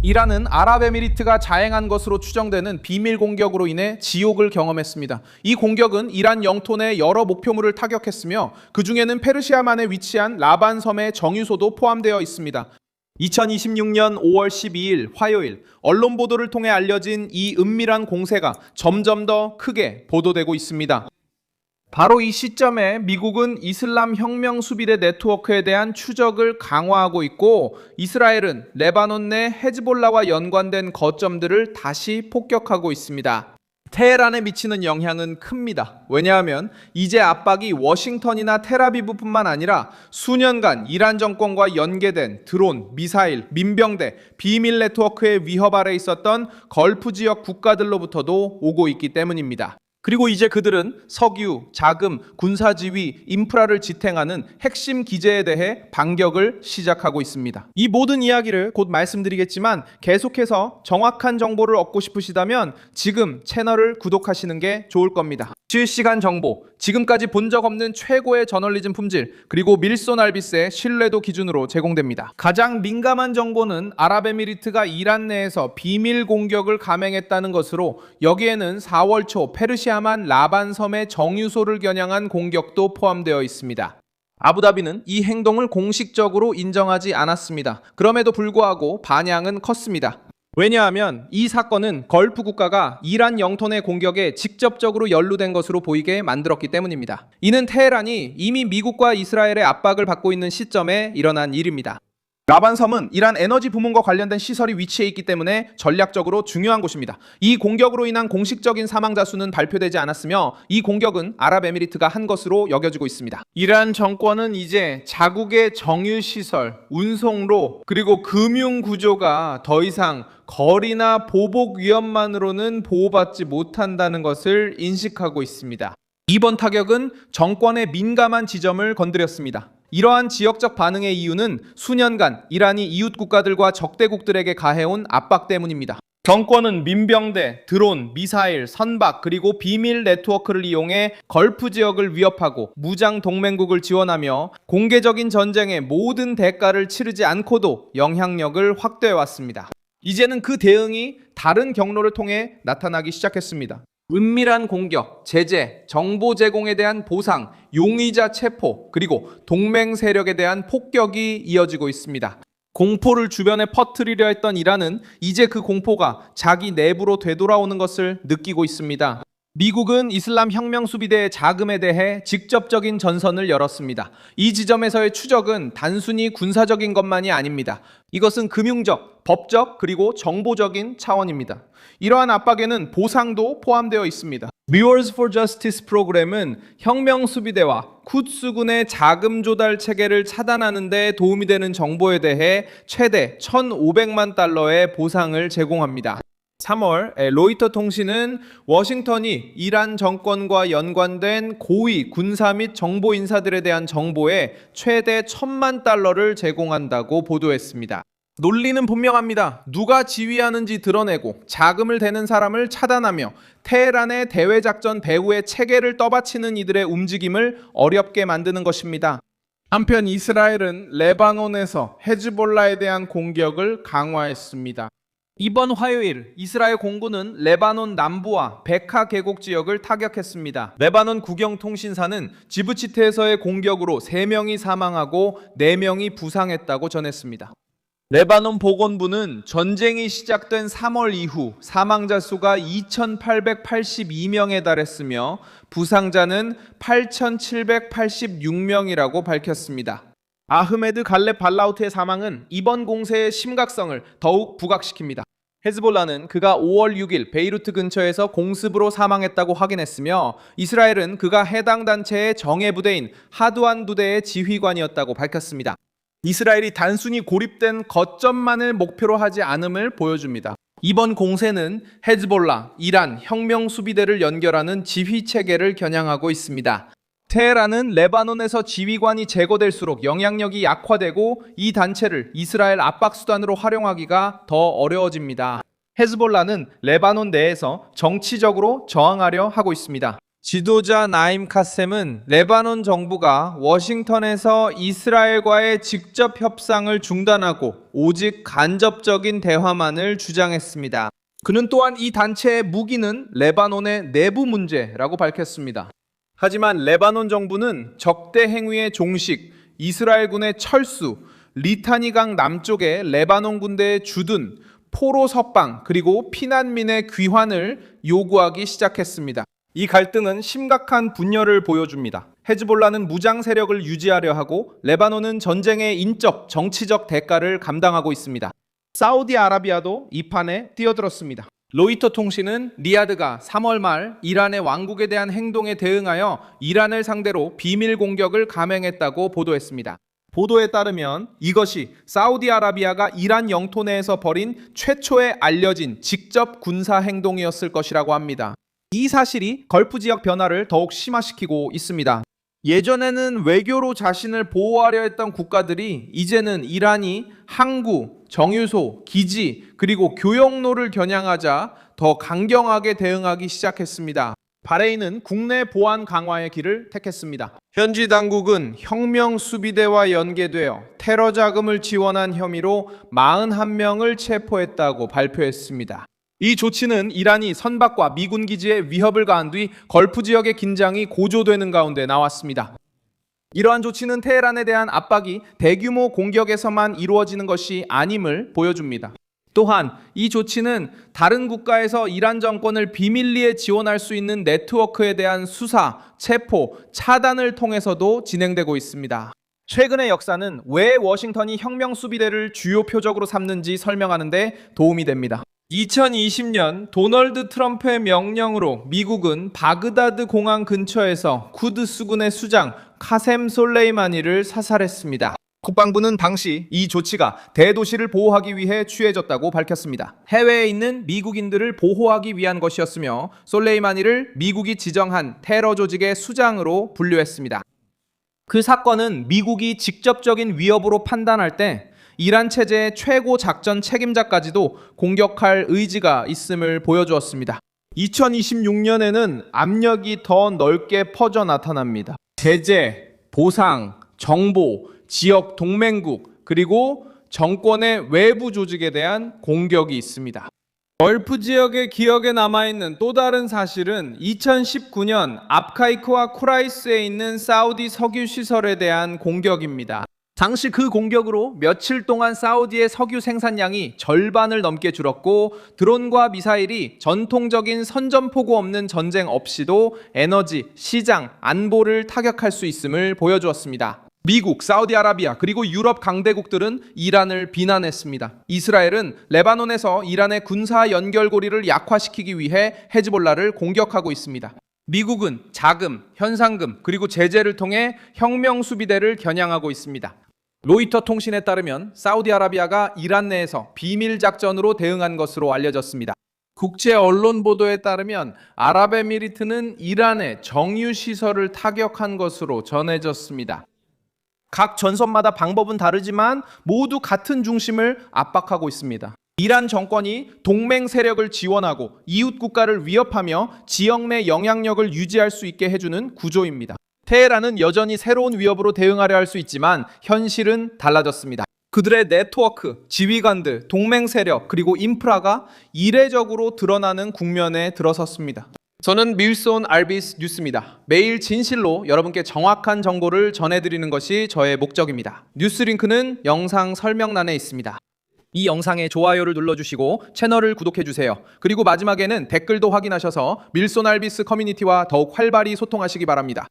이란은 아랍에미리트가 자행한 것으로 추정되는 비밀 공격으로 인해 지옥을 경험했습니다. 이 공격은 이란 영토 내 여러 목표물을 타격했으며 그 중에는 페르시아만에 위치한 라반 섬의 정유소도 포함되어 있습니다. 2026년 5월 12일 화요일 언론 보도를 통해 알려진 이 은밀한 공세가 점점 더 크게 보도되고 있습니다. 바로 이 시점에 미국은 이슬람 혁명 수비대 네트워크에 대한 추적을 강화하고 있고 이스라엘은 레바논 내 헤즈볼라와 연관된 거점들을 다시 폭격하고 있습니다. 테헤란에 미치는 영향은 큽니다. 왜냐하면 이제 압박이 워싱턴이나 텔아비브뿐만 아니라 수년간 이란 정권과 연계된 드론, 미사일, 민병대, 비밀 네트워크의 위협 아래 있었던 걸프 지역 국가들로부터도 오고 있기 때문입니다. 그리고 이제 그들은 석유, 자금, 군사지휘, 인프라를 지탱하는 핵심 기제에 대해 반격을 시작하고 있습니다. 이 모든 이야기를 곧 말씀드리겠지만 계속해서 정확한 정보를 얻고 싶으시다면 지금 채널을 구독하시는 게 좋을 겁니다. 실시간 정보, 지금까지 본 적 없는 최고의 저널리즘 품질, 그리고 밀손 알비스의 신뢰도 기준으로 제공됩니다. 가장 민감한 정보는 아랍에미리트가 이란 내에서 비밀 공격을 감행했다는 것으로 여기에는 4월 초 페르시아만 라반 섬의 정유소를 겨냥한 공격도 포함되어 있습니다. 아부다비는 이 행동을 공식적으로 인정하지 않았습니다. 그럼에도 불구하고 반향은 컸습니다. 왜냐하면 이 사건은 걸프 국가가 이란 영토 내 공격에 직접적으로 연루된 것으로 보이게 만들었기 때문입니다. 이는 테헤란이 이미 미국과 이스라엘의 압박을 받고 있는 시점에 일어난 일입니다. 라반 섬은 이란 에너지 부문과 관련된 시설이 위치해 있기 때문에 전략적으로 중요한 곳입니다. 이 공격으로 인한 공식적인 사망자 수는 발표되지 않았으며 이 공격은 아랍에미리트가 한 것으로 여겨지고 있습니다. 이란 정권은 이제 자국의 정유시설, 운송로, 그리고 금융구조가 더 이상 거리나 보복 위협만으로는 보호받지 못한다는 것을 인식하고 있습니다. 이번 타격은 정권의 민감한 지점을 건드렸습니다. 이러한 지역적 반응의 이유는 수년간 이란이 이웃 국가들과 적대국들에게 가해온 압박 때문입니다. 정권은 민병대, 드론, 미사일, 선박, 그리고 비밀 네트워크를 이용해 걸프 지역을 위협하고 무장 동맹국을 지원하며 공개적인 전쟁의 모든 대가를 치르지 않고도 영향력을 확대해왔습니다. 이제는 그 대응이 다른 경로를 통해 나타나기 시작했습니다. 은밀한 공격, 제재, 정보 제공에 대한 보상, 용의자 체포, 그리고 동맹 세력에 대한 폭격이 이어지고 있습니다. 공포를 주변에 퍼뜨리려 했던 이란은 이제 그 공포가 자기 내부로 되돌아오는 것을 느끼고 있습니다. 미국은 이슬람 혁명 수비대의 자금에 대해 직접적인 전선을 열었습니다. 이 지점에서의 추적은 단순히 군사적인 것만이 아닙니다. 이것은 금융적, 법적, 그리고 정보적인 차원입니다. 이러한 압박에는 보상도 포함되어 있습니다. Mirrors for Justice 프로그램은 혁명 수비대와 쿠츠군의 자금 조달 체계를 차단하는 데 도움이 되는 정보에 대해 최대 1,500만 달러의 보상을 제공합니다. 3월 로이터 통신은 워싱턴이 이란 정권과 연관된 고위 군사 및 정보 인사들에 대한 정보에 최대 1,000만 달러를 제공한다고 보도했습니다. 논리는 분명합니다. 누가 지휘하는지 드러내고 자금을 대는 사람을 차단하며 테헤란의 대외작전 배후의 체계를 떠받치는 이들의 움직임을 어렵게 만드는 것입니다. 한편 이스라엘은 레바논에서 헤즈볼라에 대한 공격을 강화했습니다. 이번 화요일 이스라엘 공군은 레바논 남부와 베카 계곡 지역을 타격했습니다. 레바논 국영통신사는 지브치트에서의 공격으로 3명이 사망하고 4명이 부상했다고 전했습니다. 레바논 보건부는 전쟁이 시작된 3월 이후 사망자 수가 2,882명에 달했으며 부상자는 8,786명이라고 밝혔습니다. 아흐메드 갈렙 발라우트의 사망은 이번 공세의 심각성을 더욱 부각시킵니다. 헤즈볼라는 그가 5월 6일 베이루트 근처에서 공습으로 사망했다고 확인했으며 이스라엘은 그가 해당 단체의 정예부대인 하두안 부대의 지휘관이었다고 밝혔습니다. 이스라엘이 단순히 고립된 거점만을 목표로 하지 않음을 보여줍니다. 이번 공세는 헤즈볼라, 이란, 혁명 수비대를 연결하는 지휘 체계를 겨냥하고 있습니다. 테헤란은 레바논에서 지휘관이 제거될수록 영향력이 약화되고 이 단체를 이스라엘 압박 수단으로 활용하기가 더 어려워집니다. 헤즈볼라는 레바논 내에서 정치적으로 저항하려 하고 있습니다. 지도자 나임 카셈은 레바논 정부가 워싱턴에서 이스라엘과의 직접 협상을 중단하고 오직 간접적인 대화만을 주장했습니다. 그는 또한 이 단체의 무기는 레바논의 내부 문제라고 밝혔습니다. 하지만 레바논 정부는 적대 행위의 종식, 이스라엘군의 철수, 리타니강 남쪽에 레바논 군대의 주둔, 포로 석방, 그리고 피난민의 귀환을 요구하기 시작했습니다. 이 갈등은 심각한 분열을 보여줍니다. 헤즈볼라는 무장 세력을 유지하려 하고 레바논은 전쟁의 인적, 정치적 대가를 감당하고 있습니다. 사우디아라비아도 이 판에 뛰어들었습니다. 로이터 통신은 리야드가 3월 말 이란의 왕국에 대한 행동에 대응하여 이란을 상대로 비밀 공격을 감행했다고 보도했습니다. 보도에 따르면 이것이 사우디아라비아가 이란 영토 내에서 벌인 최초의 알려진 직접 군사 행동이었을 것이라고 합니다. 이 사실이 걸프 지역 변화를 더욱 심화시키고 있습니다. 예전에는 외교로 자신을 보호하려 했던 국가들이 이제는 이란이 항구, 정유소, 기지, 그리고 교역로를 겨냥하자 더 강경하게 대응하기 시작했습니다. 바레인은 국내 보안 강화의 길을 택했습니다. 현지 당국은 혁명 수비대와 연계되어 테러 자금을 지원한 혐의로 41명을 체포했다고 발표했습니다. 이 조치는 이란이 선박과 미군 기지에 위협을 가한 뒤 걸프 지역의 긴장이 고조되는 가운데 나왔습니다. 이러한 조치는 테헤란에 대한 압박이 대규모 공격에서만 이루어지는 것이 아님을 보여줍니다. 또한 이 조치는 다른 국가에서 이란 정권을 비밀리에 지원할 수 있는 네트워크에 대한 수사, 체포, 차단을 통해서도 진행되고 있습니다. 최근의 역사는 왜 워싱턴이 혁명 수비대를 주요 표적으로 삼는지 설명하는 데 도움이 됩니다. 2020년 도널드 트럼프의 명령으로 미국은 바그다드 공항 근처에서 쿠드스군의 수장 카셈 솔레이마니를 사살했습니다. 국방부는 당시 이 조치가 대도시를 보호하기 위해 취해졌다고 밝혔습니다. 해외에 있는 미국인들을 보호하기 위한 것이었으며 솔레이마니를 미국이 지정한 테러 조직의 수장으로 분류했습니다. 그 사건은 미국이 직접적인 위협으로 판단할 때 이란 체제의 최고 작전 책임자까지도 공격할 의지가 있음을 보여주었습니다. 2026년에는 압력이 더 넓게 퍼져 나타납니다. 제재, 보상, 정보, 지역 동맹국, 그리고 정권의 외부 조직에 대한 공격이 있습니다. 걸프 지역의 기억에 남아있는 또 다른 사실은 2019년 압카이크와 쿠라이스에 있는 사우디 석유 시설에 대한 공격입니다. 당시 그 공격으로 며칠 동안 사우디의 석유 생산량이 절반을 넘게 줄었고 드론과 미사일이 전통적인 선전포고 없는 전쟁 없이도 에너지, 시장, 안보를 타격할 수 있음을 보여주었습니다. 미국, 사우디아라비아 그리고 유럽 강대국들은 이란을 비난했습니다. 이스라엘은 레바논에서 이란의 군사 연결고리를 약화시키기 위해 헤즈볼라를 공격하고 있습니다. 미국은 자금, 현상금 그리고 제재를 통해 혁명 수비대를 겨냥하고 있습니다. 로이터 통신에 따르면 사우디아라비아가 이란 내에서 비밀 작전으로 대응한 것으로 알려졌습니다. 국제 언론 보도에 따르면 아랍에미리트는 이란의 정유 시설을 타격한 것으로 전해졌습니다. 각 전선마다 방법은 다르지만 모두 같은 중심을 압박하고 있습니다. 이란 정권이 동맹 세력을 지원하고 이웃 국가를 위협하며 지역 내 영향력을 유지할 수 있게 해주는 구조입니다. 테헤란은 여전히 새로운 위협으로 대응하려 할 수 있지만 현실은 달라졌습니다. 그들의 네트워크, 지휘관들, 동맹 세력, 그리고 인프라가 이례적으로 드러나는 국면에 들어섰습니다. 저는 밀손 알비스 뉴스입니다. 매일 진실로 여러분께 정확한 정보를 전해드리는 것이 저의 목적입니다. 뉴스 링크는 영상 설명란에 있습니다. 이 영상에 좋아요를 눌러주시고 채널을 구독해주세요. 그리고 마지막에는 댓글도 확인하셔서 밀손 알비스 커뮤니티와 더욱 활발히 소통하시기 바랍니다.